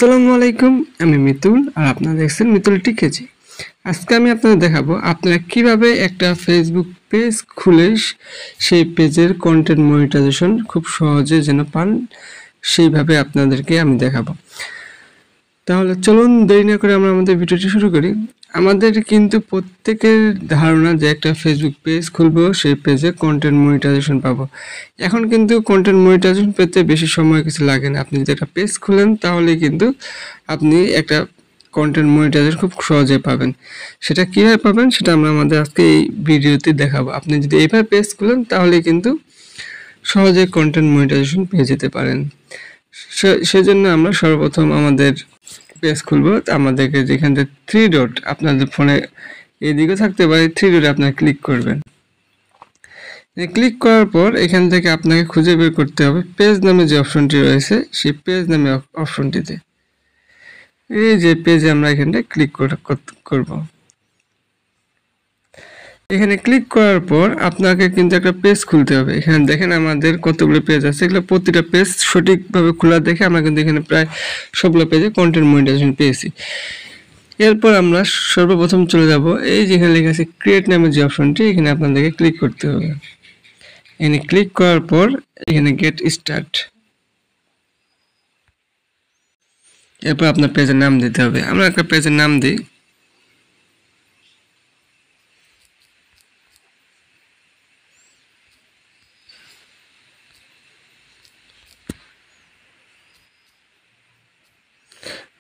আসসালামু আলাইকুম, আমি মিতুল আর আপনারা দেখছেন মিতুল টিকেজি। আজকে আমি আপনাদের দেখাবো আপনারা কিভাবে একটা ফেসবুক পেজ খুলে সেই পেজের কন্টেন্ট মনিটাইজেশন খুব সহজে যেন পান, সেইভাবে আপনাদেরকে আমি দেখাবো। তাহলে চলুন দেরি না করে আমরা আমাদের ভিডিওটি শুরু করি। আমাদের কিন্তু প্রত্যেকের ধারণা যে একটা ফেসবুক পেজ খুলবো, সেই পেজে কন্টেন্ট মনিটাইজেশন পাবো। এখন কিন্তু কন্টেন্ট মনিটাইজেশন পেতে বেশি সময় কিছু লাগে না। আপনি যদি একটা পেজ খুলেন তাহলে কিন্তু আপনি একটা কন্টেন্ট মনিটাইজেশন খুব সহজে পাবেন। সেটা কীভাবে পাবেন সেটা আমরা আমাদের আজকে এই ভিডিওতে দেখাবো। আপনি যদি এইভাবে পেজ খুলেন তাহলে কিন্তু সহজে কন্টেন্ট মনিটাইজেশন পেয়ে যেতে পারেন। সেজন্য আমরা সর্বপ্রথম আমাদের পেজ খুলবো। আমাদেরকে যেখান থেকে 3 ডট আপনাদের ফোনে এইদিকে থাকতে পারে, 3 ডটে আপনারা ক্লিক করবেন। ক্লিক করার পর এখান থেকে আপনাকে খুঁজে বের করতে হবে পেজ নামে যে অপশনটি রয়েছে, সেই পেজ নামে অপশনটিতে এই যে পেজে আমরা এখানটা ক্লিক করব। এখানে ক্লিক করার পর আপনাকে কিন্তু একটা পেজ খুলতে হবে। এখানে দেখেন আমাদের কতগুলো পেজ আছে, এগুলো প্রতিটা পেজ সঠিকভাবে খোলা দেখে আমরা কিন্তু এখানে প্রায় সবগুলো পেজে কন্টেন্ট মনিটাইজেশন পেয়েছি। এরপর আমরা সর্বপ্রথম চলে যাব এই যেখানে লেখা আছে ক্রিয়েট নামের যে অপশনটি, এখানে আপনাদেরকে ক্লিক করতে হবে। এখানে ক্লিক করার পর এখানে গেট স্টার্ট, এরপর আপনার পেজের নাম দিতে হবে। আমরা একটা পেজের নাম দিই।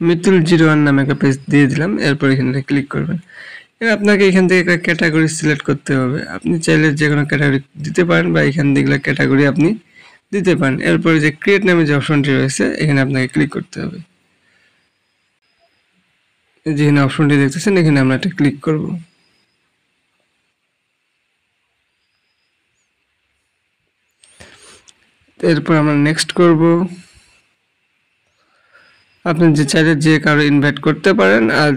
মিতুল 01 নামে একটা পেজ দিয়ে দিলাম। এরপর এখানে ক্লিক করবেন। এবার আপনাকে এখান থেকে একটা ক্যাটাগরি সিলেক্ট করতে হবে। আপনি চাইলে যে কোনো ক্যাটাগরি দিতে পারেন বা এখান থেকে ক্যাটাগরি আপনি দিতে পারেন। এরপরে যে ক্রিয়েট নামে যে অপশনটি রয়েছে এখানে আপনাকে ক্লিক করতে হবে। যেখানে অপশনটি দেখতেছেন এখানে আমরা একটা ক্লিক করব। এরপর আমরা নেক্সট করব। আপনি যে চাইলে যে কারো ইনভাইট করতে পারেন, আর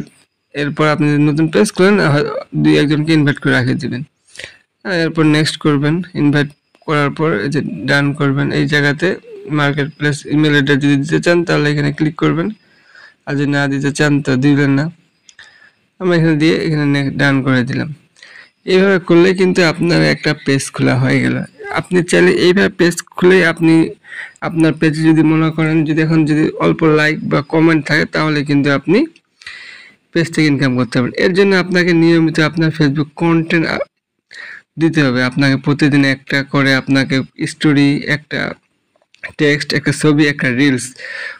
এরপর আপনি যদি নতুন পেজ খুলেন 2-1জনকে ইনভাইট করে রাখে দিবেন। এরপর নেক্সট করবেন। ইনভাইট করার পর এই যে ডান করবেন। এই জায়গাতে মার্কেট প্লেস ইমেল অ্যাড্রেস যদি দিতে চান তাহলে এখানে ক্লিক করবেন, আর যদি না দিতে চান তো দিবেন না। আমরা এখানে দিয়ে এখানে ডান করে দিলাম। এইভাবে করলে কিন্তু আপনার একটা পেজ খোলা হয়ে গেল। আপনি চাইলে এইভাবে পেজ খুলে আপনি আপনার পেজে যদি মনে করেন যদি এখন যদি অল্প লাইক বা কমেন্ট থাকে তাহলে কিন্তু আপনি পেজ থেকে ইনকাম করতে পারবেন। এর জন্য আপনাকে নিয়মিত আপনার ফেসবুক কন্টেন্ট দিতে হবে। আপনাকে প্রতিদিন একটা করে আপনাকে স্টোরি, একটা টেক্সট, একটা ছবি, একটা রিলস,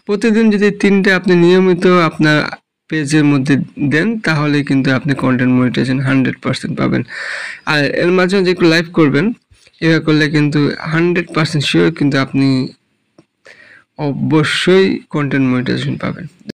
প্রতিদিন যদি 3টে আপনি নিয়মিত আপনার পেজের মধ্যে দেন তাহলে কিন্তু আপনি কন্টেন্ট মনিটাইজেশন 100% পাবেন। আর এর মাঝে যে একটু লাইভ করবেন, এভাবে করলে কিন্তু 100% শিওর কিন্তু আপনি অবশ্যই কন্টেন্ট মনিটাইজেশন পাবেন।